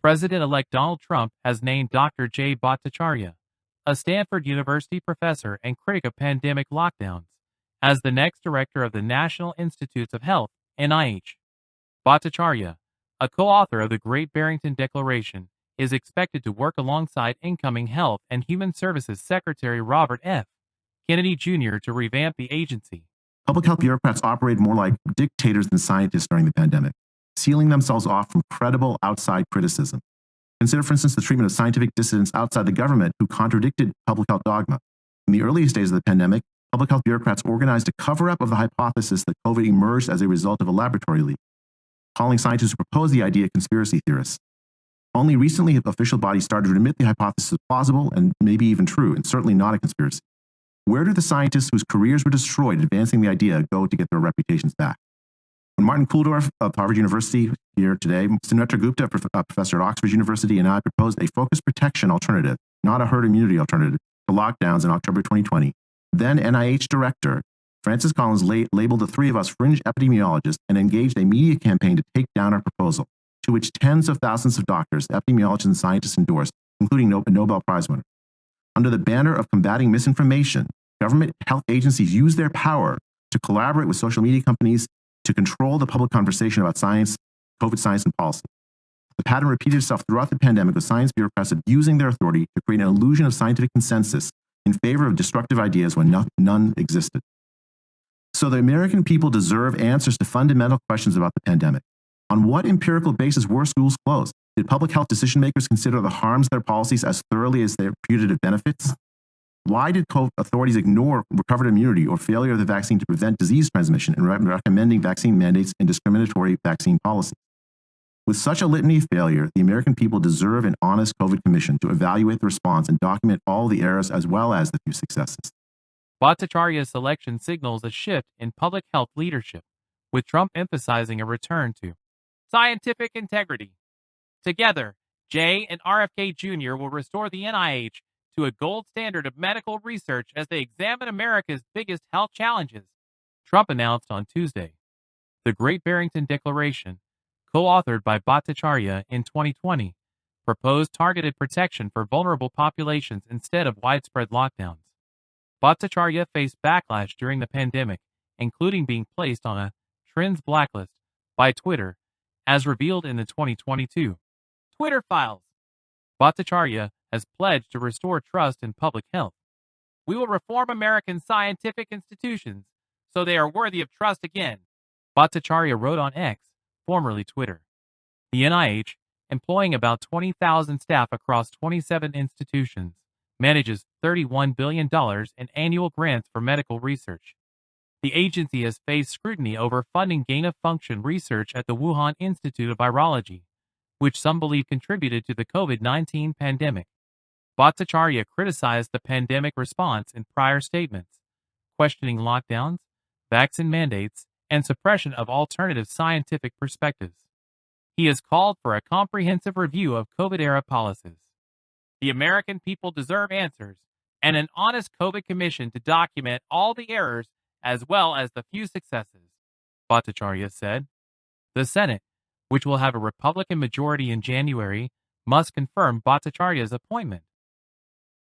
President-elect Donald Trump has named Dr. J. Bhattacharya, a Stanford University professor and critic of pandemic lockdowns, as the next director of the National Institutes of Health, NIH. Bhattacharya, a co-author of the Great Barrington Declaration, is expected to work alongside incoming Health and Human Services Secretary Robert F. Kennedy Jr. to revamp the agency. Public health bureaucrats operated more like dictators than scientists during the pandemic, sealing themselves off from credible outside criticism. Consider, for instance, the treatment of scientific dissidents outside the government who contradicted public health dogma. In the earliest days of the pandemic, public health bureaucrats organized a cover-up of the hypothesis that COVID emerged as a result of a laboratory leak, calling scientists who proposed the idea conspiracy theorists. Only recently have official bodies started to admit the hypothesis is plausible and maybe even true, and certainly not a conspiracy. Where do the scientists whose careers were destroyed advancing the idea go to get their reputations back? When Martin Kulldorff of Harvard University here today, Sunetra Gupta, professor at Oxford University, and I proposed a focus protection alternative, not a herd immunity alternative, to lockdowns in October 2020, then NIH director Francis Collins labeled the three of us fringe epidemiologists and engaged a media campaign to take down our proposal, to which tens of thousands of doctors, epidemiologists, and scientists endorsed, including a Nobel Prize winner. Under the banner of combating misinformation, government health agencies use their power to collaborate with social media companies to control the public conversation about science, COVID science, and policy. The pattern repeated itself throughout the pandemic, with science bureaucrats abusing their authority to create an illusion of scientific consensus in favor of destructive ideas when none existed. So the American people deserve answers to fundamental questions about the pandemic. On what empirical basis were schools closed? Did public health decision makers consider the harms of their policies as thoroughly as their putative benefits? Why did authorities ignore recovered immunity or failure of the vaccine to prevent disease transmission in recommending vaccine mandates and discriminatory vaccine policies? With such a litany of failure, the American people deserve an honest COVID commission to evaluate the response and document all the errors as well as the few successes. Bhattacharya's selection signals a shift in public health leadership, with Trump emphasizing a return to scientific integrity. Together, J and RFK Jr. will restore the NIH to a gold standard of medical research as they examine America's biggest health challenges, Trump announced on Tuesday. The Great Barrington Declaration, co-authored by Bhattacharya in 2020, proposed targeted protection for vulnerable populations instead of widespread lockdowns. Bhattacharya faced backlash during the pandemic, including being placed on a Trends blacklist by Twitter, as revealed in the 2022 Twitter files. Bhattacharya has pledged to restore trust in public health. We will reform American scientific institutions so they are worthy of trust again, Bhattacharya wrote on X, formerly Twitter. The NIH, employing about 20,000 staff across 27 institutions, manages $31 billion in annual grants for medical research. The agency has faced scrutiny over funding gain-of-function research at the Wuhan Institute of Virology, which some believe contributed to the COVID-19 pandemic. Bhattacharya criticized the pandemic response in prior statements, questioning lockdowns, vaccine mandates, and suppression of alternative scientific perspectives. He has called for a comprehensive review of COVID-era policies. The American people deserve answers and an honest COVID commission to document all the errors as well as the few successes, Bhattacharya said. The Senate, which will have a Republican majority in January, must confirm Bhattacharya's appointment.